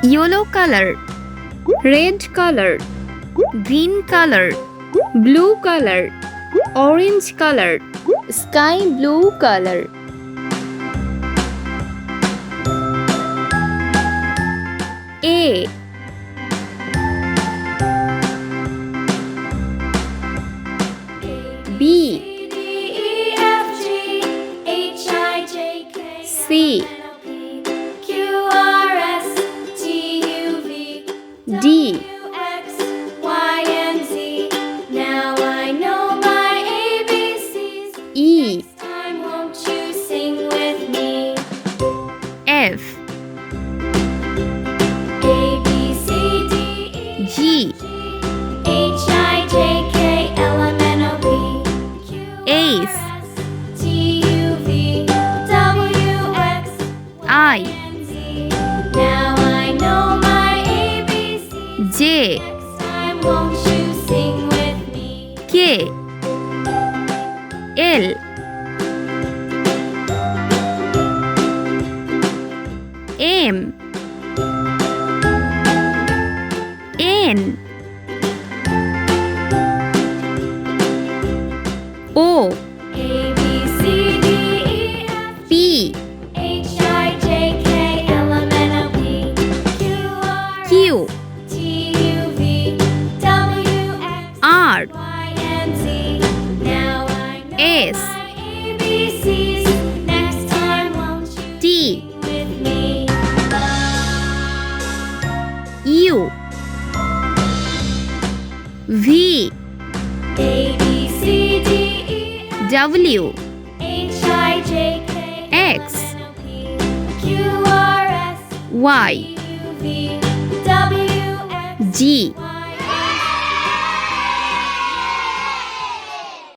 yellow color, red color, green color, blue color, orange color, sky blue color. A B C D Now I know my ABCs. E Next time, won't you sing with me? F A B C D E G H I J K L M N O P Q R Ace S T U V W X I and Z. Now I know my ABCs. J Next time, won't you sing with me? K L M N O A B C D E F P H I J K L M N O P Q R Q T U V W X R Y and Z. Now I know S my ABCs. Next time, won't you T sing with me? U V A B C D E F W H I J K X L M N O P Q R S Y T U V W X G Y